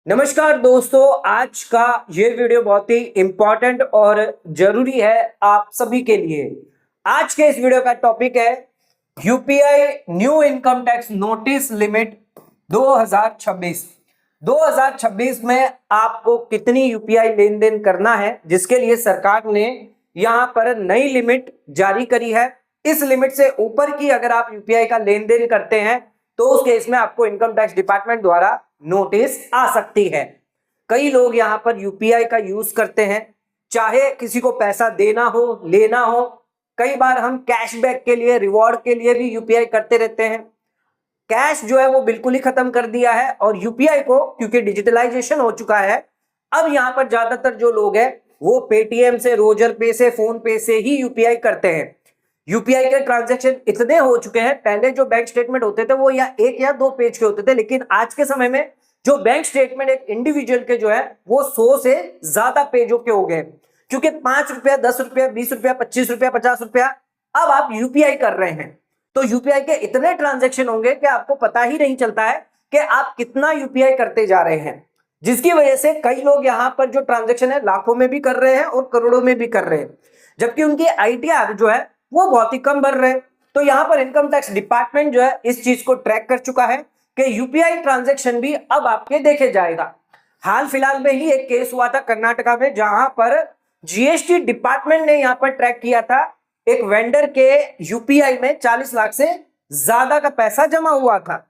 नमस्कार दोस्तों, आज का ये वीडियो बहुत ही इंपॉर्टेंट और जरूरी है आप सभी के लिए। आज के इस वीडियो का टॉपिक है UPI new income tax notice limit 2026। 2026 में आपको कितनी यूपीआई लेन देन करना है, जिसके लिए सरकार ने यहां पर नई लिमिट जारी करी है। इस लिमिट से ऊपर की अगर आप यूपीआई का लेन देन करते हैं तो उस केस में आपको इनकम टैक्स डिपार्टमेंट द्वारा नोटिस आ सकती है। कई लोग यहां पर यूपीआई का यूज करते हैं, चाहे किसी को पैसा देना हो लेना हो। कई बार हम कैशबैक के लिए, रिवॉर्ड के लिए भी यूपीआई करते रहते हैं। कैश जो है वो बिल्कुल ही खत्म कर दिया है और यूपीआई को, क्योंकि डिजिटलाइजेशन हो चुका है, अब यहां पर ज्यादातर जो लोग हैं वो पेटीएम से, रोजर पे से, फोन पे से ही यूपीआई करते हैं। यूपीआई के ट्रांजैक्शन इतने हो चुके हैं, पहले जो बैंक स्टेटमेंट होते थे वो या एक या दो पेज के होते थे, लेकिन आज के समय में जो बैंक स्टेटमेंट एक इंडिविजुअल के जो है वो 100 से ज्यादा पेजों के हो गए। क्योंकि 5 रुपया, 10 रुपया, 20 रुपया, 25 रुपया, 50 रुपया अब आप यूपीआई कर रहे हैं। तो यूपीआई के इतने ट्रांजैक्शन होंगे कि आपको पता ही नहीं चलता है कि आप कितना यूपीआई करते जा रहे हैं, जिसकी वजह से कई लोग यहां पर जो ट्रांजैक्शन है लाखों में भी कर रहे हैं और करोड़ों में भी कर रहे हैं, जबकि उनकी आईटीआर जो है वो बहुत ही कम भर रहे हैं। तो यहां पर इनकम टैक्स डिपार्टमेंट जो है इस चीज को ट्रैक कर चुका है कि यूपीआई ट्रांजैक्शन भी अब आपके देखे जाएगा। हाल फिलहाल में ही एक केस हुआ था कर्नाटका में, जहां पर जीएसटी डिपार्टमेंट ने यहां पर ट्रैक किया था एक वेंडर के यूपीआई में 40 लाख से ज्यादा का पैसा जमा हुआ था,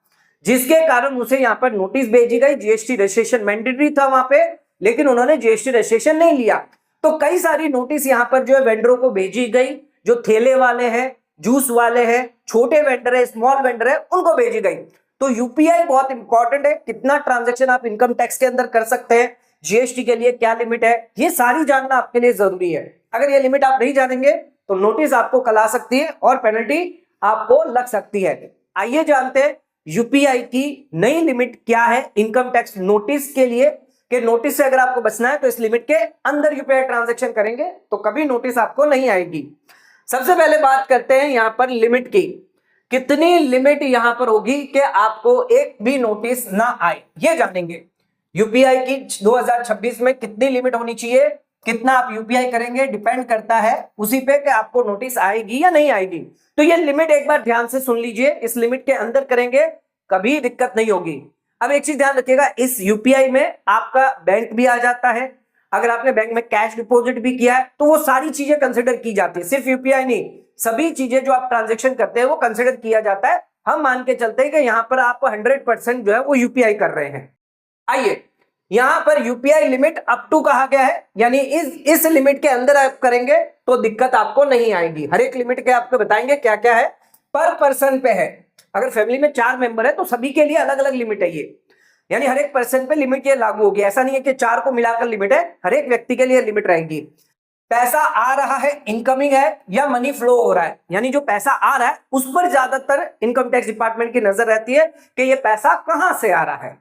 जिसके कारण उसे यहां पर नोटिस भेजी गई। जीएसटी रजिस्ट्रेशन मैंडेटरी था वहां पे, लेकिन उन्होंने जीएसटी रजिस्ट्रेशन नहीं लिया। तो कई सारी नोटिस यहां पर जो है वेंडरों को भेजी गई, जो ठेले वाले हैं, जूस वाले हैं, छोटे वेंडर है, स्मॉल वेंडर है, उनको भेजी गई। तो यूपीआई बहुत इंपॉर्टेंट है। कितना ट्रांजैक्शन आप इनकम टैक्स के अंदर कर सकते हैं, जीएसटी के लिए क्या लिमिट है, ये सारी जानना आपके लिए जरूरी है। अगर ये लिमिट आप नहीं जानेंगे तो नोटिस आपको कल आ सकती है और पेनल्टी आपको लग सकती है। आइए जानते हैं यूपीआई की नई लिमिट क्या है इनकम टैक्स नोटिस के लिए, कि नोटिस से अगर आपको बचना है तो इस लिमिट के अंदर यूपीआई ट्रांजैक्शन करेंगे तो कभी नोटिस आपको नहीं आएगी। सबसे पहले बात करते हैं यहां पर लिमिट की। कितनी लिमिट यहां पर होगी कि आपको एक भी नोटिस ना आए, ये जानेंगे। यूपीआई की 2026 में कितनी लिमिट होनी चाहिए, कितना आप यूपीआई करेंगे, डिपेंड करता है उसी पे कि आपको नोटिस आएगी या नहीं आएगी। तो ये लिमिट एक बार ध्यान से सुन लीजिए, इस लिमिट के अंदर करेंगे कभी दिक्कत नहीं होगी। अब एक चीज ध्यान रखिएगा, इस यूपीआई में आपका बैंक भी आ जाता है। अगर आपने बैंक में कैश डिपॉजिट भी किया है तो वो सारी चीजें कंसिडर की जाती है, सिर्फ यूपीआई नहीं, सभी चीजें जो आप ट्रांजैक्शन करते हैं वो कंसिडर किया जाता है। हम मान के चलते हैं कि यहां पर आप 100% जो है वो यूपीआई कर रहे हैं। आइए, यहां पर यूपीआई लिमिट अप टू कहा गया है, यानी इस लिमिट के अंदर आप करेंगे तो दिक्कत आपको नहीं आएगी। हर एक लिमिट के आपको बताएंगे क्या क्या है, पर पर्सन पे है। अगर फैमिली में 4 मेंबर है तो सभी के लिए अलग अलग लिमिट है ये, यानी हर एक पर्सन पे लिमिट ये लागू होगी। ऐसा नहीं है कि 4 को मिलाकर लिमिट है, हर एक व्यक्ति के लिए लिमिट रहेगी। पैसा आ रहा है, इनकमिंग है या मनी फ्लो हो रहा है, यानी जो पैसा आ रहा है उस पर ज्यादातर इनकम टैक्स डिपार्टमेंट की नजर रहती है कि ये पैसा कहां से आ रहा है।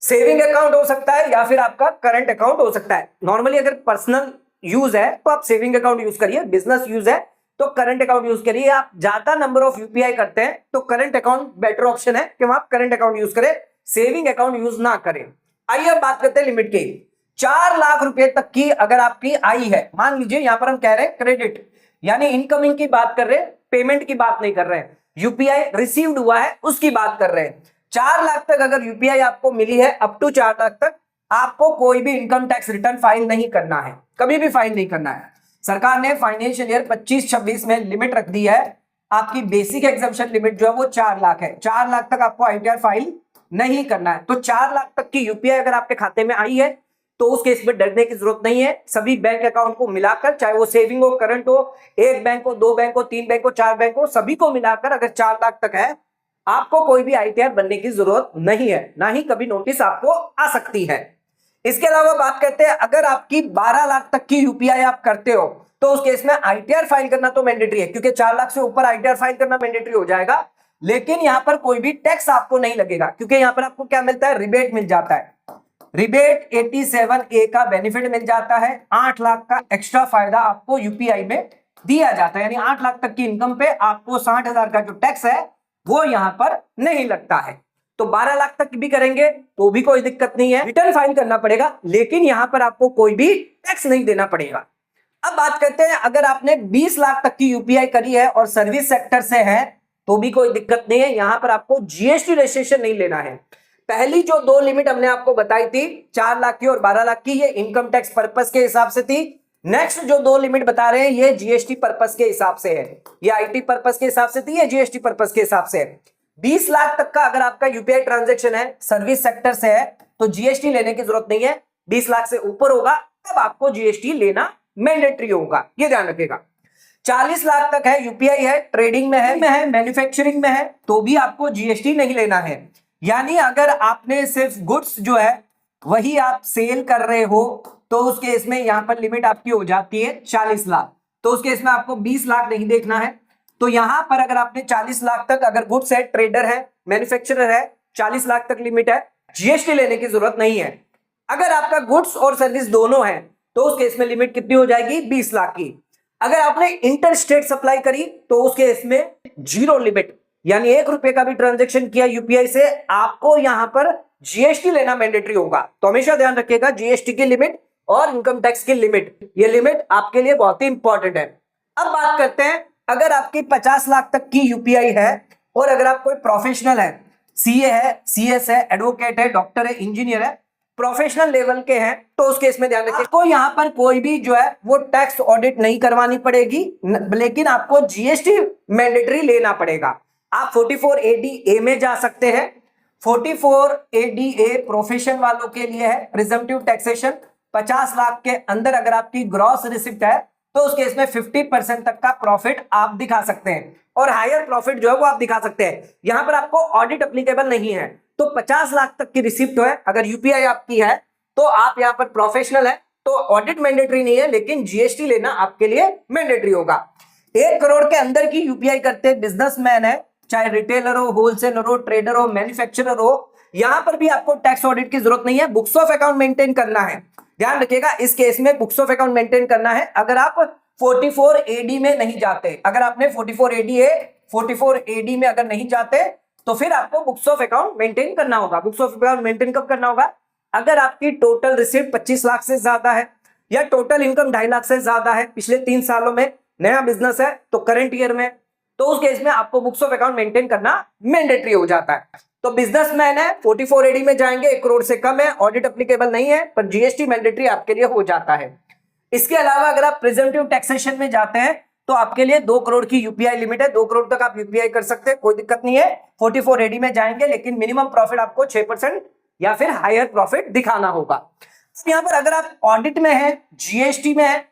सेविंग अकाउंट हो सकता है या फिर आपका करंट अकाउंट हो सकता है। नॉर्मली अगर पर्सनल यूज है तो आप सेविंग अकाउंट यूज करिए, बिजनेस यूज है तो करंट अकाउंट यूज करिए। आप ज्यादा नंबर ऑफ यूपीआई करते हैं तो करंट अकाउंट बेटर ऑप्शन है कि आप करंट अकाउंट यूज करें, सेविंग अकाउंट यूज ना करें। आइए अब बात करते हैं लिमिट की। 4 लाख रुपए तक की अगर आपकी आई है, मान लीजिए यहां पर हम कह रहे हैं क्रेडिट, यानी इनकमिंग की बात कर रहे हैं, पेमेंट की बात नहीं कर रहे हैं, यूपीआई रिसीव्ड हुआ है उसकी बात कर रहे हैं। 4 लाख तक अगर यूपीआई आपको मिली है, अप टू 4 लाख तक आपको कोई भी इनकम टैक्स रिटर्न फाइल नहीं करना है, कभी भी फाइल नहीं करना है। सरकार ने फाइनेंशियल ईयर 25-26 में लिमिट रख दी है, आपकी बेसिक एग्जम्पशन लिमिट जो है वो 4 लाख है। 4 लाख तक आपको आईटीआर फाइल नहीं करना है। तो 4 लाख तक की यूपीआई अगर आपके खाते में आई है तो उस केस में डरने की जरूरत नहीं है। सभी बैंक अकाउंट को मिलाकर, चाहे वो सेविंग हो, करंट हो, एक बैंक हो, 2 बैंक हो, 3 बैंक हो, 4 बैंक हो, सभी को मिलाकर अगर 4 लाख तक है, आपको कोई भी आईटीआर बनने की जरूरत नहीं है, ना ही कभी नोटिस आपको आ सकती है। इसके अलावा बात करते हैं, अगर आपकी 12 लाख तक की यूपीआई आप करते हो तो उस केस में आईटीआर फाइल करना तो मैंडेटरी है, क्योंकि 4 लाख से ऊपर आईटीआर फाइल करना मैंडेटरी हो जाएगा। लेकिन यहां पर कोई भी टैक्स आपको नहीं लगेगा, क्योंकि यहां पर आपको क्या मिलता है, रिबेट मिल जाता है। रिबेट 87A का बेनिफिट मिल जाता है। 8 लाख का एक्स्ट्रा फायदा आपको यूपीआई में दिया जाता है, यानी 8 लाख तक की इनकम पे आपको 60,000 का जो टैक्स है वो यहां पर नहीं लगता है। तो 12 लाख तक भी करेंगे तो भी कोई दिक्कत नहीं है, रिटर्न फाइल करना पड़ेगा, लेकिन यहां पर आपको कोई भी टैक्स नहीं देना पड़ेगा। अब बात करते हैं, अगर आपने 20 लाख तक की यूपीआई करी है और सर्विस सेक्टर से है तो भी कोई दिक्कत नहीं है, यहां पर आपको जीएसटी रजिस्ट्रेशन नहीं लेना है। पहली जो दो लिमिट हमने आपको बताई थी 4 लाख की और 12 लाख की, ये इनकम टैक्स पर्पस के हिसाब से थी। नेक्स्ट जो दो लिमिट बता रहे हैं ये जीएसटी पर्पस के हिसाब से है, ये आईटी पर्पस के हिसाब से थी, ये जीएसटी पर्पस के हिसाब से है। 20 लाख तक का अगर आपका यूपीआई ट्रांजैक्शन है, सर्विस सेक्टर से है, तो जीएसटी लेने की जरूरत नहीं है। 20 लाख से ऊपर होगा तब आपको जीएसटी लेना मैंडेटरी होगा, ये ध्यान रखिएगा। 40 लाख तक है, यूपीआई है, ट्रेडिंग में है, मैन्युफैक्चरिंग में है, तो भी आपको जीएसटी नहीं लेना है। यानी अगर आपने सिर्फ गुड्स जो है वही आप सेल कर रहे हो तो उस केस में यहां पर लिमिट आपकी हो जाती है 40 लाख, तो उस केस में आपको 20 लाख नहीं देखना है। तो यहां पर अगर आपने 40 लाख तक, अगर गुड्स है, ट्रेडर है, मैन्युफैक्चरर है, 40 लाख तक लिमिट है, जीएसटी लेने की जरूरत नहीं है। अगर आपका गुड्स और सर्विस दोनों है तो उस केस में लिमिट कितनी हो जाएगी, 20 लाख की। अगर आपने इंटर स्टेट सप्लाई करी तो उस केस में जीरो लिमिट, यानी 1 रुपए का भी ट्रांजैक्शन किया यूपीआई से, आपको यहां पर जीएसटी लेना मैंडेटरी होगा। तो हमेशा ध्यान रखिएगा जीएसटी की लिमिट और इनकम टैक्स की लिमिट, ये लिमिट आपके लिए बहुत ही इंपॉर्टेंट है। अब बात करते हैं, अगर आपकी 50 लाख तक की यूपीआई है और अगर आप कोई प्रोफेशनल है, सीए है, सीएस है, एडवोकेट है, डॉक्टर है, इंजीनियर है, प्रोफेशनल लेवल के हैं, तो उस केस में ध्यान रखिए आपको यहां पर कोई भी जो है वो टैक्स ऑडिट नहीं करवानी पड़ेगी, लेकिन आपको जीएसटी मैंडेटरी लेना पड़ेगा। आप 44ADA में जा सकते हैं। 44ADA प्रोफेशन वालों के लिए है, प्रिजम्पटिव टैक्सेशन। 50 लाख के अंदर अगर आपकी ग्रॉस रिसिप्ट है तो उस केस में 50% तक का प्रॉफिट आप दिखा सकते हैं और हायर प्रॉफिट जो है वो आप दिखा सकते हैं। यहां पर आपको ऑडिट एप्लीकेबल नहीं है। तो 50 लाख तक की रिसिप्ट है, अगर यूपीआई आपकी है तो आप यहां पर प्रोफेशनल है तो ऑडिट मैंडेटरी नहीं है, लेकिन जीएसटी लेना आपके लिए मैंडेटरी होगा। 1 करोड़ के अंदर की यूपीआई करते बिजनेसमैन है, चाहे रिटेलर हो, होलसेलर हो, ट्रेडर हो, मैन्युफैक्चरर हो, यहां पर भी आपको टैक्स ऑडिट की जरूरत नहीं है, बुक्स ऑफ अकाउंट मेंटेन करना है। ध्यान रखिएगा इस केस में बुक्स ऑफ अकाउंट मेंटेन करना है। अगर आप 44AD में नहीं जाते, अगर आपने 44AD में अगर नहीं जाते तो फिर आपको बुक्स ऑफ अकाउंट मेंटेन करना होगा। बुक्स ऑफ अकाउंट मेंटेन कब करना होगा, अगर आपकी टोटल रिसिप्ट 25 लाख से ज्यादा है या टोटल इनकम 2.5 लाख से ज्यादा है पिछले 3 सालों में, नया बिजनेस है तो करंट ईयर में, तो उस केस में आपको बुक्स ऑफ अकाउंट मेंटेन करना मैंडेटरी हो जाता है। तो बिजनेसमैन है 44AD में जाएंगे, 1 करोड़ से कम है, ऑडिट एप्लीकेबल नहीं है, पर जीएसटी मैंडेटरी आपके लिए हो जाता है। इसके अलावा अगर आप प्रिजम्पटिव टैक्सेशन में जाते हैं तो आपके लिए 2 करोड़ की यूपीआई लिमिट है, 2 करोड़ तक आप यूपीआई कर सकते हैं, कोई दिक्कत नहीं है। 44AD में जाएंगे, लेकिन मिनिमम प्रॉफिट आपको 6% या फिर हायर प्रॉफिट दिखाना होगा। यहां पर अगर आप ऑडिट में है, जीएसटी में है,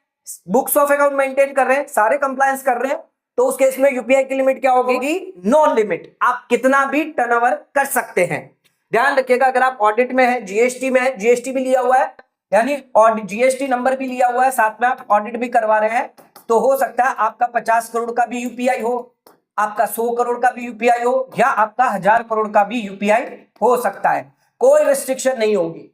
बुक्स ऑफ अकाउंट मेंटेन कर रहे हैं, सारे कंप्लायंस कर रहे हैं, तो उस केस में यूपीआई की लिमिट क्या होगी, नॉन लिमिट, आप कितना भी टर्नओवर कर सकते हैं। ध्यान रखिएगा अगर आप ऑडिट में है, जीएसटी में है, जीएसटी भी लिया हुआ है, यानी जीएसटी नंबर भी लिया हुआ है, साथ में आप ऑडिट भी करवा रहे हैं, तो हो सकता है आपका 50 करोड़ का भी यूपीआई हो, आपका 100 करोड़ का भी यूपीआई हो, या आपका 1000 करोड़ का भी यूपीआई हो सकता है, कोई रिस्ट्रिक्शन नहीं होगी।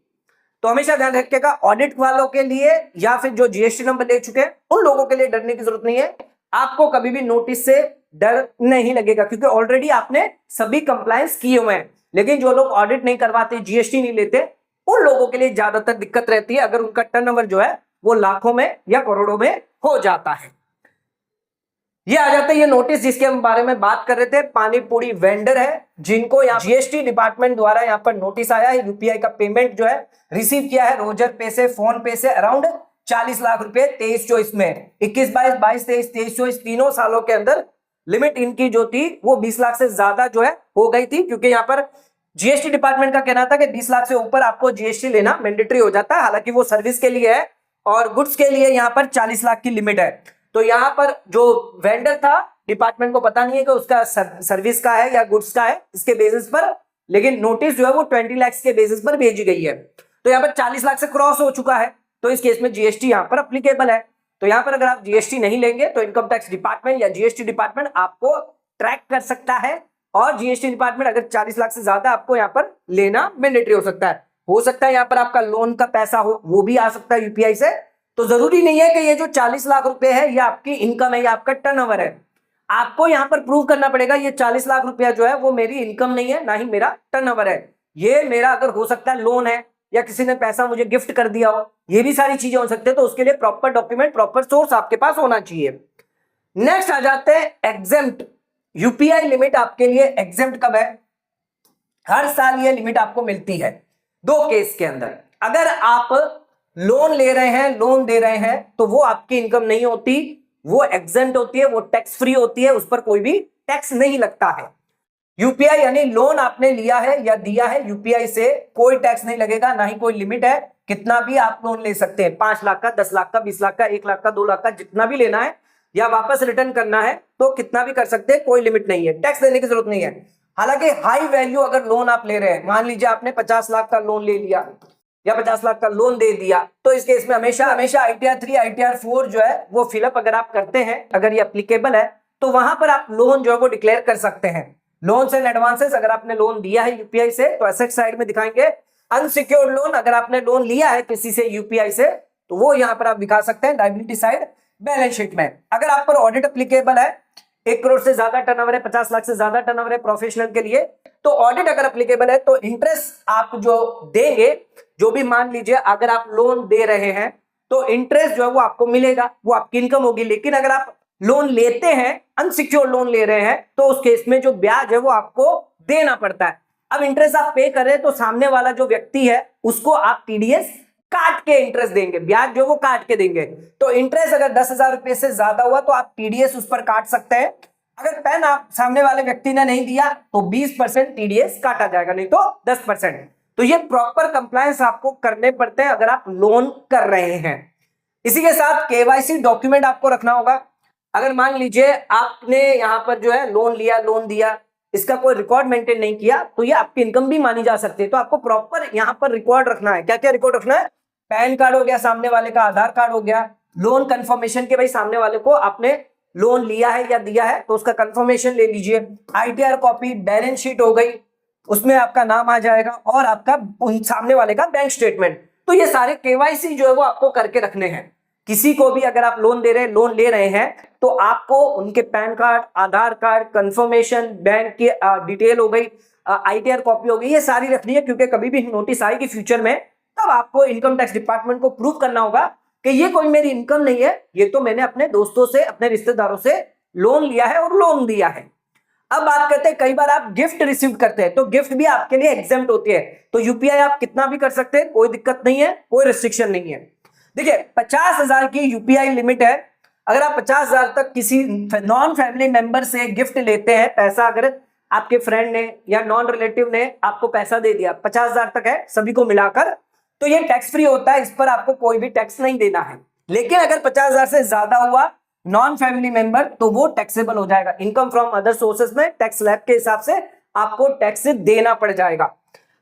तो हमेशा ध्यान रखिएगा ऑडिट वालों के लिए या फिर जो जीएसटी नंबर ले चुके हैं उन लोगों के लिए डरने की जरूरत नहीं है। आपको कभी भी नोटिस से डर नहीं लगेगा, क्योंकि ऑलरेडी आपने सभी कंप्लायंस किए हुए हैं। लेकिन जो लोग ऑडिट नहीं करवाते, जीएसटी नहीं लेते, उन लोगों के लिए ज्यादातर दिक्कत रहती है अगर उनका टर्नओवर जो है वो लाखों में या करोड़ों में हो जाता है। ये आ जाता है ये नोटिस जिसके हम बारे में बात कर रहे थे, पानी पूरी वेंडर है जिनको यहाँ जीएसटी डिपार्टमेंट द्वारा यहाँ पर नोटिस आया है, यूपीआई का पेमेंट जो है रिसीव किया है रोजर पे से, फोन पे से, अराउंड 40 लाख रुपए 23-24 में, 21-22, 22-23, 23-24 तीनों सालों के अंदर लिमिट इनकी जो थी वो 20 लाख से ज्यादा जो है हो गई थी, क्योंकि यहाँ पर जीएसटी डिपार्टमेंट का कहना था कि 20 लाख से ऊपर आपको जीएसटी लेना मैंडेटरी हो जाता है। हालांकि वो सर्विस के लिए है और गुड्स के लिए यहाँ पर 40 लाख की लिमिट है। तो यहाँ पर जो वेंडर था, डिपार्टमेंट को पता नहीं है कि उसका सर्विस का है या गुड्स का है इसके बेसिस पर, लेकिन नोटिस जो है वो 20 लाख के बेसिस पर भेजी गई है। तो यहाँ पर 40 लाख से क्रॉस हो चुका है, तो इस केस में जीएसटी यहाँ पर अप्लीकेबल है। तो यहाँ पर अगर आप जीएसटी नहीं लेंगे तो इनकम टैक्स डिपार्टमेंट या जीएसटी डिपार्टमेंट आपको ट्रैक कर सकता है, और जीएसटी डिपार्टमेंट अगर 40 लाख से ज्यादा आपको यहाँ पर लेना मैंडेटरी हो सकता है। हो सकता है यहाँ पर आपका लोन का पैसा हो, वो भी आ सकता है यूपीआई से। तो जरूरी नहीं है कि ये जो 40 लाख रुपए है ये आपकी इनकम है या आपका टर्नओवर है। आपको यहां पर प्रूव करना पड़ेगा ये 40 लाख रुपया जो है वो मेरी इनकम नहीं है, ना ही मेरा टर्नओवर है। ये मेरा अगर हो सकता है लोन है या किसी ने पैसा मुझे गिफ्ट कर दिया हो, ये भी सारी चीजें हो सकती है। तो उसके लिए प्रॉपर डॉक्यूमेंट, प्रॉपर सोर्स आपके पास होना चाहिए। नेक्स्ट आ जाते हैं एग्जेम्प्ट। यूपीआई लिमिट आपके लिए एग्जेम्प्ट कब है? हर साल ये लिमिट आपको मिलती है दो केस के अंदर। अगर आप लोन ले रहे हैं, लोन दे रहे हैं, तो वो आपकी इनकम नहीं होती, वो एग्जेम्प्ट होती है, वो टैक्स फ्री होती है, उस पर कोई भी टैक्स नहीं लगता है। यूपीआई यानी लोन आपने लिया है या दिया है यूपीआई से, कोई टैक्स नहीं लगेगा, ना ही कोई लिमिट है। कितना भी आप लोन ले सकते हैं, 5 लाख का, 10 लाख का, 20 लाख का, 1 लाख का, 2 लाख का, जितना भी लेना है या वापस रिटर्न करना है तो कितना भी कर सकते हैं, कोई लिमिट नहीं है, टैक्स देने की जरूरत नहीं है। हालांकि हाई वैल्यू अगर लोन आप ले रहे हैं, मान लीजिए आपने 50 लाख का लोन ले लिया या 50 लाख का लोन दे दिया, तो इस केस में हमेशा ITR 3 ITR 4 जो है वो फिलअप अगर आप करते हैं, अगर ये एप्लीकेबल है, तो वहां पर आप लोन जो है वो डिक्लेयर कर सकते हैं। लोन्स एंड एडवांसेस, अगर आपने लोन दिया है यूपीआई से तो एसेट साइड में दिखाएंगे। अनसिक्योर्ड लोन, अगर आपने लोन लिया है किसी से यूपीआई से, तो वो यहां पर आप दिखा सकते हैं लायबिलिटी साइड बैलेंस शीट में। अगर आप पर ऑडिट एप्लीकेबल है, 1 करोड़ से ज्यादा टर्नओवर है, 50 लाख से ज्यादा टर्नओवर है प्रोफेशनल के लिए, तो ऑडिट अगर एप्लीकेबल है तो इंटरेस्ट आप जो देंगे, जो भी मान लीजिए अगर आप लोन दे रहे हैं तो इंटरेस्ट जो है वो आपको मिलेगा, वो आपकी इनकम होगी। लेकिन अगर आप लोन लेते हैं, अनसिक्योर्ड लोन ले रहे हैं, तो उस केस में जो ब्याज है वो आपको देना पड़ता है। अब इंटरेस्ट आप पे करें तो सामने वाला जो व्यक्ति है उसको आप टीडीएस काट के इंटरेस्ट देंगे, ब्याज जो वो काट के देंगे। तो इंटरेस्ट अगर 10,000 रुपए से ज्यादा हुआ तो आप टीडीएस उस पर काट सकते हैं। अगर पेन आप सामने वाले व्यक्ति ने नहीं दिया तो 20% टीडीएस काटा जाएगा, नहीं तो 10%। तो ये प्रॉपर कंप्लायंस आपको करने पड़ते हैं अगर आप लोन कर रहे हैं। इसी के साथ केवाईसी डॉक्यूमेंट आपको रखना होगा। अगर मान लीजिए आपने यहां पर जो है लोन लिया, लोन दिया, इसका कोई रिकॉर्ड मेंटेन नहीं किया, तो ये आपकी इनकम भी मानी जा सकती है। तो आपको प्रॉपर यहां पर रिकॉर्ड रखना है। क्या क्या रिकॉर्ड रखना है? पैन कार्ड हो गया सामने वाले का, आधार कार्ड हो गया, लोन कंफर्मेशन के भाई सामने वाले को आपने लोन लिया है या दिया है तो उसका कंफर्मेशन ले लीजिए। आईटीआर कॉपी, बैलेंस शीट हो गई, उसमें आपका नाम आ जाएगा, और आपका सामने वाले का बैंक स्टेटमेंट। तो ये सारे केवाईसी जो है वो आपको करके रखने हैं। किसी को भी अगर आप लोन दे रहे हैं, लोन ले रहे हैं, तो आपको उनके पैन कार्ड, आधार कार्ड, कंफर्मेशन, बैंक की डिटेल हो गई, आईटीआर कॉपी हो गई, ये सारी रखनी है। क्योंकि कभी भी नोटिस आएगी फ्यूचर में, तब आपको इनकम टैक्स डिपार्टमेंट को प्रूव करना होगा कि ये कोई मेरी इनकम नहीं है, ये तो मैंने अपने दोस्तों से, अपने रिश्तेदारों से लोन लिया है और लोन दिया है। अब बात करते हैं, कई बार आप गिफ्ट रिसीव करते हैं, तो गिफ्ट भी आपके लिए एग्जेम्प्ट होती है। तो यूपीआई आप कितना भी कर सकते हैं, कोई दिक्कत नहीं है, कोई रिस्ट्रिक्शन नहीं है। देखिए 50,000 की यूपीआई लिमिट है। अगर आप 50,000 तक किसी नॉन फैमिली मेंबर से गिफ्ट लेते हैं, पैसा अगर आपके फ्रेंड ने या नॉन रिलेटिव ने आपको पैसा दे दिया, 50,000 तक है सभी को मिलाकर, तो ये टैक्स फ्री होता है, इस पर आपको कोई भी टैक्स नहीं देना है। लेकिन अगर 50,000 से ज्यादा हुआ नॉन फैमिली मेंबर, तो वो टैक्सेबल हो जाएगा। इनकम फ्रॉम अदर सोर्सेज में टैक्स स्लैब के हिसाब से आपको टैक्स देना पड़ जाएगा।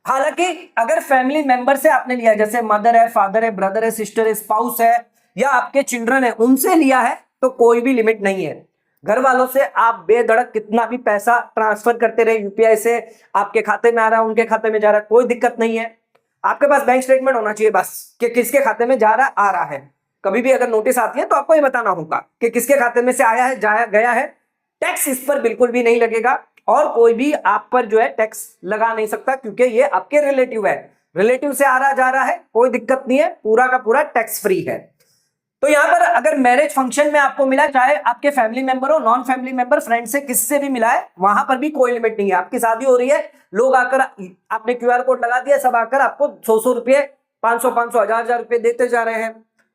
हालांकि अगर फैमिली मेंबर से आपने लिया, जैसे मदर है, फादर है, ब्रदर है, सिस्टर है, स्पाउस है, या आपके चिल्ड्रन है, उनसे लिया है, तो कोई भी लिमिट नहीं है। घर वालों से आप बेधड़क कितना भी पैसा ट्रांसफर करते रहे, यूपीआई से आपके खाते में आ रहा है, उनके खाते में जा रहा है, कोई दिक्कत नहीं है। आपके पास बैंक स्टेटमेंट होना चाहिए बस, कि किसके खाते में जा रहा आ रहा है। कभी भी अगर नोटिस आती है तो आपको ये बताना होगा कि किसके खाते में से आया है, जाया गया है। टैक्स इस पर बिल्कुल भी नहीं लगेगा, और कोई भी आप पर जो है टैक्स लगा नहीं सकता, क्योंकि ये आपके रिलेटिव है। रिलेटिव से आ रहा जा रहा है, कोई दिक्कत नहीं है, पूरा का पूरा टैक्स फ्री है। तो यहां पर अगर मैरिज फंक्शन में आपको मिला, चाहे आपके फैमिली मेंबर हो, नॉन फैमिली मेंबर, फ्रेंड से, किससे भी मिला है, वहां पर भी कोई लिमिट नहीं है। आपकी शादी हो रही है, लोग आकर, आपने क्यूआर कोड लगा दिया, सब आकर आपको 100 रुपये, 500, 1000 रुपये देते जा रहे हैं,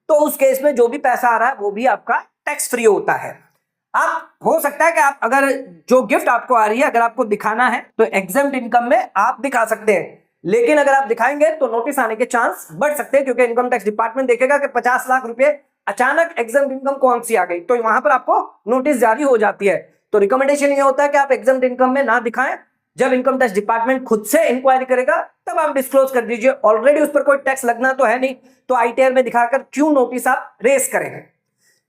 तो उस केस में जो भी पैसा आ रहा है वो भी आपका टैक्स फ्री होता है। आप हो सकता है कि आप अगर जो गिफ्ट आपको आ रही है, अगर आपको दिखाना है तो एग्जेम्प्ट इनकम में आप दिखा सकते हैं। लेकिन अगर आप दिखाएंगे तो नोटिस आने के चांस बढ़ सकते हैं, क्योंकि इनकम टैक्स डिपार्टमेंट देखेगा कि 50 लाख रुपए अचानक एग्जेम्प्ट इनकम कौन सी आ गई, तो वहां पर आपको नोटिस जारी हो जाती है। तो रिकमेंडेशन ये होता है कि आप एग्जेम्प्ट इनकम में ना दिखाएं। जब इनकम टैक्स डिपार्टमेंट खुद से इंक्वायरी करेगा तब आप डिस्क्लोज कर दीजिए। ऑलरेडी उस पर कोई टैक्स लगना तो है नहीं, तो आईटीआर में दिखाकर क्यों नोटिस आप रेस करेंगे।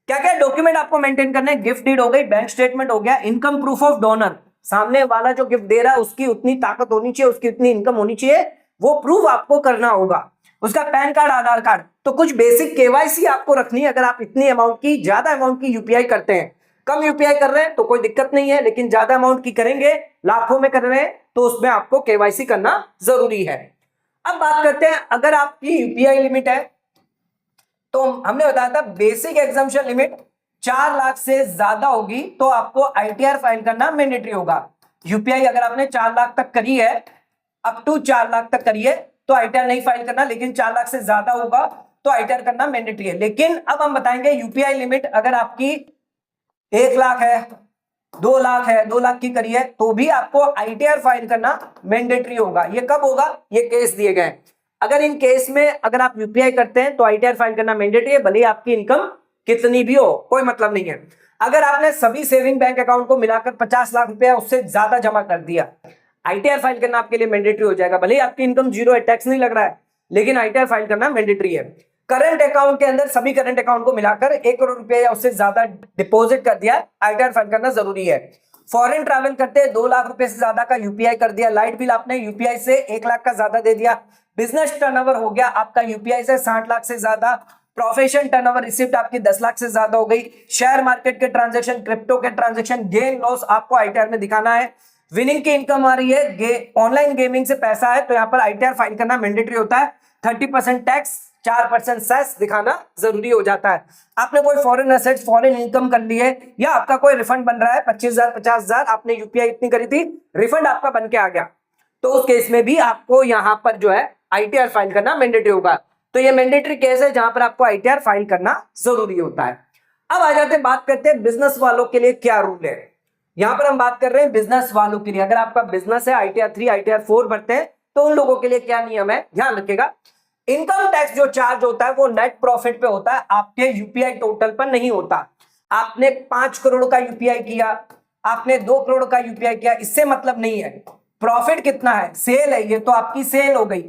क्या क्या डॉक्यूमेंट आपको मेंटेन करने हैं? गिफ्ट डीड हो गई, बैंक स्टेटमेंट हो गया, इनकम प्रूफ ऑफ डोनर, सामने वाला जो गिफ्ट दे रहा है उसकी उतनी ताकत होनी चाहिए, उसकी उतनी इनकम होनी चाहिए, वो प्रूफ आपको करना होगा। उसका पैन कार्ड, आधार कार्ड, तो कुछ बेसिक केवाईसी आपको रखनी है। अगर आप इतनी अमाउंट की, ज्यादा अमाउंट की यूपीआई करते हैं, कम यूपीआई कर रहे हैं तो कोई दिक्कत नहीं है, लेकिन ज्यादा अमाउंट की करेंगे, लाखों में कर रहे हैं, तो उसमें आपको केवाईसी करना जरूरी है। अब बात करते हैं, अगर आपकी यूपीआई लिमिट है तो हमने बताया था बेसिक एग्जम्पशन लिमिट 4 लाख से ज्यादा होगी तो आपको आईटीआर फाइल करना मैंडेटरी होगा। यूपीआई अगर आपने 4 लाख तक करी है, अप टू 4 लाख तक करी है, तो आईटीआर नहीं फाइल करना, लेकिन 4 लाख से ज्यादा होगा तो आईटीआर करना मैंडेटरी है। लेकिन अब हम बताएंगे यूपीआई लिमिट अगर आपकी 1 लाख है, 2 लाख है, 2 लाख की करी है, तो भी आपको आईटीआर फाइल करना मैंडेटरी होगा। ये कब होगा? ये केस दिए गए। अगर इन केस में अगर आप यूपीआई करते हैं तो आईटीआर फाइल करना मैंडेटरी है, भले ही आपकी इनकम कितनी भी हो, कोई मतलब नहीं है। अगर आपने सभी सेविंग बैंक अकाउंट को मिलाकर 50 लाख रुपया उससे ज्यादा जमा कर दिया, आईटीआर फाइल करना आपके लिए मैंडेटरी हो जाएगा। भले ही आपकी इनकम जीरो है, टैक्स नहीं लग रहा है, लेकिन आईटीआर फाइल करना मैंडेटरी है। करंट अकाउंट के अंदर सभी करंट अकाउंट को मिलाकर 1 करोड़ रुपया या उससे ज्यादा डिपॉजिट कर दिया, आईटीआर फाइल करना जरूरी है। फॉरेन ट्रैवल करते 2 लाख रुपए से ज्यादा का यूपीआई कर दिया, लाइट बिल आपने यूपीआई से 1 लाख का ज्यादा दे दिया, बिजनेस टर्नओवर हो गया आपका यूपीआई से 60 लाख से ज्यादा, प्रोफेशन टर्नओवर रिसिप्ट आपकी 10 लाख से ज्यादा हो गई, शेयर मार्केट के ट्रांजैक्शन, क्रिप्टो के ट्रांजैक्शन, गेन लॉस आपको आईटीआर में दिखाना है, विनिंग की इनकम आ रही है, ऑनलाइन गेमिंग से पैसा है, तो यहाँ पर आईटीआर फाइल करना मैंडेटरी होता है। 30% टैक्स, 4% सेस दिखाना जरूरी हो जाता है। आपने कोई फॉरेन एसेट्स, फॉरेन इनकम कर ली है, या आपका कोई रिफंड बन रहा है 25,000 50,000, आपने यूपीआई इतनी करी थी, रिफंड आपका बन के आ गया, तो उस केस में भी आपको यहां पर जो है आईटीआर फाइल करना मैंडेटरी होगा। तो ये मैंडेटरी केस है जहां पर आपको आईटीआर फाइल करना जरूरी होता है। अब आ जाते हैं, बात करते हैं बिजनेस वालों के लिए क्या रूल है। यहां पर हम बात कर रहे हैं बिजनेस वालों के लिए। अगर आपका बिजनेस है, आईटीआर 3 आईटीआर 4 भरते हैं, तो उन लोगों के लिए क्या नियम है, ध्यान रखिएगा। इनकम टैक्स जो चार्ज होता है वो नेट प्रॉफिट पे होता है, आपके यूपीआई टोटल पर नहीं होता। आपने 5 करोड़ का यूपीआई किया, आपने 2 करोड़ का यूपीआई किया, इससे मतलब नहीं है। प्रॉफिट कितना है, सेल है, ये तो आपकी सेल हो गई,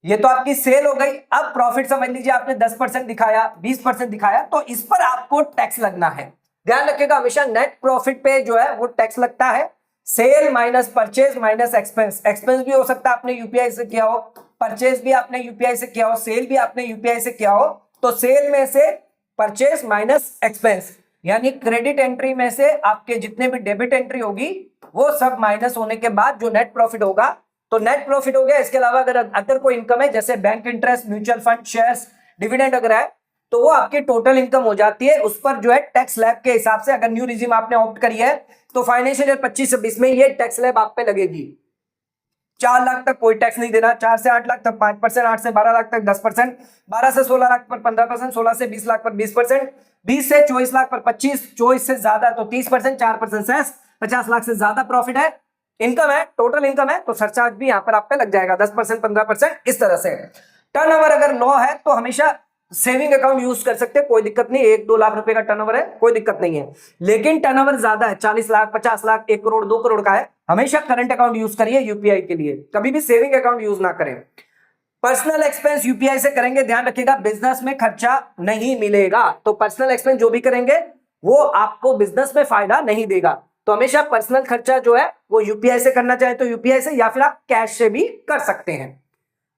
ये तो आपकी सेल हो गई। अब प्रॉफिट समझ लीजिए आपने 10% दिखाया, 20% दिखाया, तो इस पर आपको टैक्स लगना है। ध्यान रखिएगा, हमेशा नेट प्रॉफिट पे जो है वो टैक्स लगता है। Sale minus purchase minus expense, expense भी हो सकता है आपने यूपीआई से किया हो, परचेज भी आपने यूपीआई से किया हो, सेल भी आपने यूपीआई से किया हो, तो सेल में से परचेज माइनस एक्सपेंस, यानी क्रेडिट एंट्री में से आपके जितने भी डेबिट एंट्री होगी वो सब माइनस होने के बाद जो नेट प्रॉफिट होगा, तो नेट प्रॉफिट हो गया। इसके अलावा अगर अदर कोई इनकम है जैसे bank interest, mutual fund, shares, dividend अगर है, तो वो आपकी टोटल इनकम हो जाती है। उस पर जो है टैक्स स्लैब के हिसाब से, अगर न्यू रिजीम आपने ऑप्ट करी है तो फाइनेंशियल ईयर 25-26 में ये टैक्स स्लैब आप पे लगेगी। 4 लाख तक कोई टैक्स नहीं देना, 4 से 8 लाख तक 5%, 8 से 12 लाख तक 10%, 12 से 16 लाख पर 15%, 16 से 20 लाख पर 20%, 20 से 24 लाख पर 25%, 24 से ज्यादा तो 30%, 4% सेस, 50 लाख से ज्यादा प्रॉफिट है, इनकम है, टोटल इनकम है, तो सरचार्ज भी यहां पर आप पे लग जाएगा 10%, 15%, इस तरह से। टर्नओवर अगर लो है तो हमेशा सेविंग अकाउंट यूज कर सकते हैं, कोई दिक्कत नहीं। 1-2 लाख रुपए का टर्नओवर है, कोई दिक्कत नहीं है। लेकिन टर्नओवर ज्यादा है, 40 लाख, 50 लाख, 1 करोड़, 2 करोड़ का है, हमेशा करंट अकाउंट यूज करिए यूपीआई के लिए, कभी भी सेविंग अकाउंट यूज ना करें। पर्सनल एक्सपेंस यूपीआई से करेंगे, ध्यान रखिएगा, बिजनेस में खर्चा नहीं मिलेगा, तो पर्सनल एक्सपेंस जो भी करेंगे वो आपको बिजनेस में फायदा नहीं देगा। तो हमेशा पर्सनल खर्चा जो है वो यूपीआई से करना चाहे तो यूपीआई से, या फिर आप कैश से भी कर सकते हैं।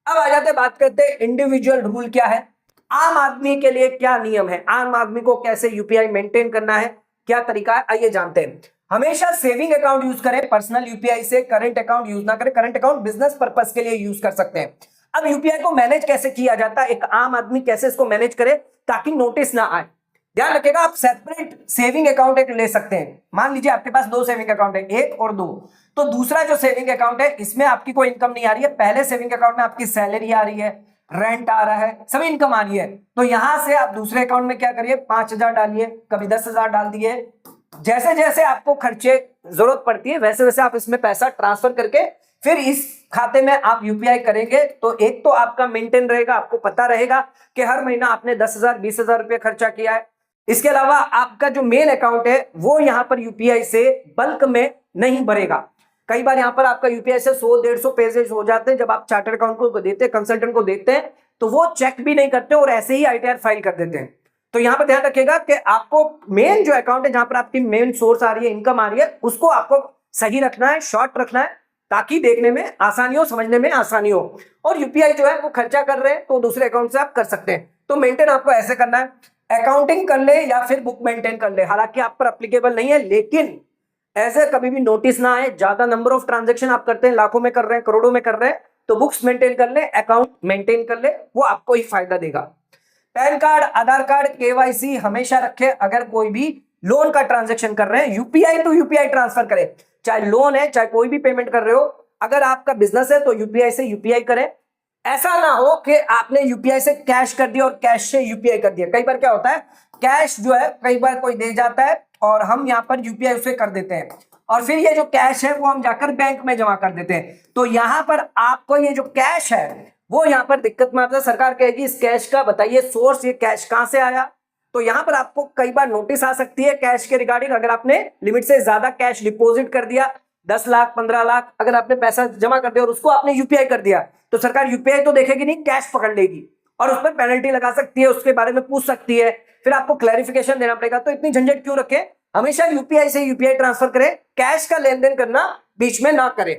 अब आ जाते हैं, बात करते हैं इंडिविजुअल रूल क्या है, आम आदमी के लिए क्या नियम है, आम आदमी को कैसे यूपीआई मेंटेन करना है, क्या तरीका है, आइए जानते हैं। हमेशा सेविंग अकाउंट यूज करें पर्सनल यूपीआई से, करंट अकाउंट यूज ना करें। करंट अकाउंट बिजनेस पर्पस के लिए यूज कर सकते हैं। अब यूपीआई को मैनेज कैसे किया जाता है, एक आम आदमी कैसे इसको मैनेज करे ताकि नोटिस ना आए। ध्यान रखिएगा, आप सेपरेट सेविंग अकाउंट एक ले सकते हैं। मान लीजिए आपके पास 2 सेविंग अकाउंट है, 1 और 2, तो दूसरा जो सेविंग अकाउंट है इसमें आपकी कोई इनकम नहीं आ रही है, पहले सेविंग अकाउंट में आपकी सैलरी आ रही है, रेंट आ रहा है, सभी इनकम आ रही है, तो यहां से आप दूसरे अकाउंट में क्या करिए, 5,000 डालिए, कभी 10,000 डाल दिए। जैसे जैसे आपको खर्चे जरूरत पड़ती है वैसे वैसे आप इसमें पैसा ट्रांसफर करके फिर इस खाते में आप यूपीआई करेंगे, तो एक तो आपका मेंटेन रहेगा, आपको पता रहेगा कि हर महीना आपने 10,000 20,000 रुपये खर्चा किया है। इसके अलावा आपका जो मेन अकाउंट है वो यहां पर यूपीआई से बल्क में नहीं भरेगा। कई बार यहां पर आपका यूपीआई से 100-150 पेजेस हो जाते हैं, जब आप चार्टर्ड अकाउंट को देते हैं, कंसल्टेंट को देते हैं, तो वो चेक भी नहीं करते और ऐसे ही आईटीआर फाइल कर देते हैं। तो यहां पर ध्यान रखिएगा कि आपको मेन जो अकाउंट है जहां पर आपकी मेन सोर्स आ रही है, इनकम आ रही है, उसको आपको सही रखना है, शॉर्ट रखना है, ताकि देखने में आसानी हो, समझने में आसानी हो। और यूपीआई जो है वो खर्चा कर रहे हैं तो दूसरे अकाउंट से आप कर सकते हैं, तो मेंटेन आपको ऐसे करना है। अकाउंटिंग कर ले या फिर बुक मेंटेन कर ले, हालांकि आप पर एप्लीकेबल नहीं है, लेकिन ऐसे कभी भी नोटिस ना आए, ज्यादा नंबर ऑफ ट्रांजेक्शन आप करते हैं, लाखों में कर रहे हैं, करोड़ों में कर रहे हैं, तो बुक्स मेंटेन कर ले, अकाउंट मेंटेन कर ले, वो आपको ही फायदा देगा। पैन कार्ड, आधार कार्ड, केवाईसी हमेशा रखें। अगर कोई भी लोन का ट्रांजेक्शन कर रहे हैं, यूपीआई टू यूपीआई ट्रांसफर करें, चाहे लोन है चाहे कोई भी पेमेंट कर रहे हो। अगर आपका बिजनेस है तो यूपीआई से यूपीआई करें। ऐसा ना हो कि आपने यूपीआई से कैश कर दिया और कैश से यूपीआई कर दिया। कई बार क्या होता है, कैश जो है कई बार कोई दे जाता है और हम यहाँ पर यूपीआई उसे कर देते हैं, और फिर ये जो कैश है वो हम जाकर बैंक में जमा कर देते हैं। तो यहाँ पर आपको ये जो कैश है वो यहाँ पर दिक्कत में आता है। सरकार कहेगी इस कैश का बताइए सोर्स, ये कैश कहां से आया। तो यहाँ पर आपको कई बार नोटिस आ सकती है कैश के रिगार्डिंग। अगर आपने लिमिट से ज्यादा कैश डिपॉजिट कर दिया, 10 लाख 15 लाख अगर आपने पैसा जमा कर दिया और उसको आपने यूपीआई कर दिया, तो सरकार यूपीआई तो देखेगी नहीं, कैश पकड़ लेगी और उस पर पेनल्टी लगा सकती है, उसके बारे में पूछ सकती है, फिर आपको क्लैरिफिकेशन देना पड़ेगा। तो इतनी झंझट क्यों रखें, हमेशा यूपीआई से यूपीआई ट्रांसफर करें, कैश का लेन देन करना बीच में ना करें।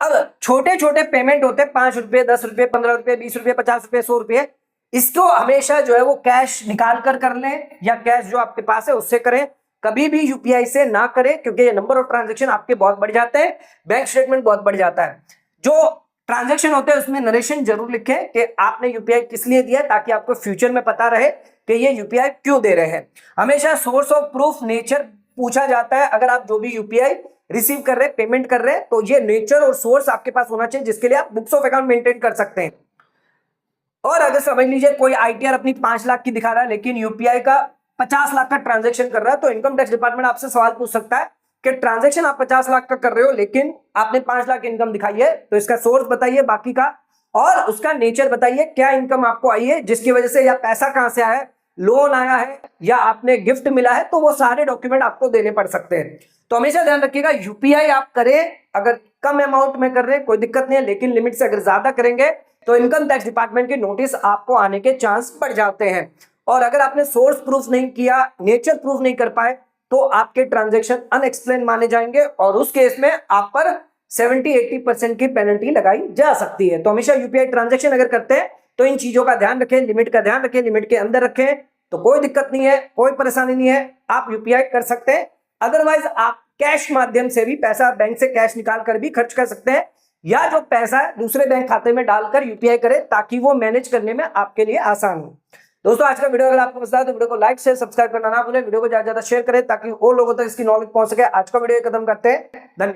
अब छोटे छोटे पेमेंट होते हैं, 5 रुपए, 10 रुपए, 15 रुपए, 20 रुपए, 50 रुपए, 100 रुपए, इसको हमेशा जो है वो कैश निकाल कर लें या कैश जो आपके पास है उससे करें, कभी भी यूपीआई से ना करें, क्योंकि ये नंबर ऑफ ट्रांजैक्शन आपके बहुत बढ़ जाते हैं, बैंक स्टेटमेंट बहुत बढ़ जाता है। जो ट्रांजैक्शन होते हैं उसमें नरेशन जरूर लिखें कि आपने यूपीआई किस लिए दिया, ताकि आपको फ्यूचर में पता रहे कि ये यूपीआई क्यों दे रहे हैं। हमेशा सोर्स ऑफ प्रूफ, नेचर पूछा जाता है। अगर आप जो भी यूपीआई रिसीव कर रहे हैं, पेमेंट कर रहे हैं, तो ये नेचर और सोर्स आपके पास होना चाहिए, जिसके लिए आप बुक्स ऑफ अकाउंट मेंटेन कर सकते हैं। और अगर समझ लीजिए कोई आईटीआर अपनी 5 लाख की दिखा रहा है लेकिन यूपीआई का 50 लाख का ट्रांजैक्शन कर रहा है, तो इनकम टैक्स डिपार्टमेंट आपसे सवाल पूछ सकता है कि ट्रांजैक्शन आप 50 लाख का कर रहे हो लेकिन आपने 5 लाख इनकम दिखाई है, तो इसका सोर्स बताइए बाकी का, और उसका नेचर बताइए, क्या इनकम आपको आई है जिसकी वजह से, या पैसा कहां से आया है, लोन आया है या आपने गिफ्ट मिला है, तो वो सारे डॉक्यूमेंट आपको देने पड़ सकते हैं। तो हमेशा ध्यान रखिएगा, यूपीआई आप करें अगर कम अमाउंट में कर रहे हैं कोई दिक्कत नहीं है, लेकिन लिमिट से अगर ज्यादा करेंगे तो इनकम टैक्स डिपार्टमेंट के नोटिस आपको आने के चांस बढ़ जाते हैं। और अगर आपने सोर्स प्रूफ नहीं किया, नेचर प्रूफ नहीं कर पाए, तो आपके ट्रांजैक्शन अनएक्सप्लेन माने जाएंगे और उस केस में आप पर 70-80% की पेनल्टी लगाई जा सकती है। तो हमेशा यूपीआई ट्रांजैक्शन अगर करते हैं तो इन चीजों का ध्यान रखें, लिमिट का ध्यान रखें, लिमिट के अंदर रखें, तो कोई दिक्कत नहीं है, कोई परेशानी नहीं है, आप यूपीआई कर सकते हैं। अदरवाइज आप कैश माध्यम से भी पैसा बैंक से कैश निकाल कर भी खर्च कर सकते हैं, या जो पैसा है दूसरे बैंक खाते में डालकर यूपीआई करें, ताकि वो मैनेज करने में आपके लिए आसान हो। दोस्तों आज का वीडियो अगर आपको पसंद आया तो वीडियो को लाइक शेयर सब्सक्राइब करना ना भूलें, वीडियो को ज्यादा से ज्यादा शेयर करें ताकि और लोगों तक इसकी नॉलेज पहुंच सके। आज का वीडियो खत्म करते हैं, धन्यवाद।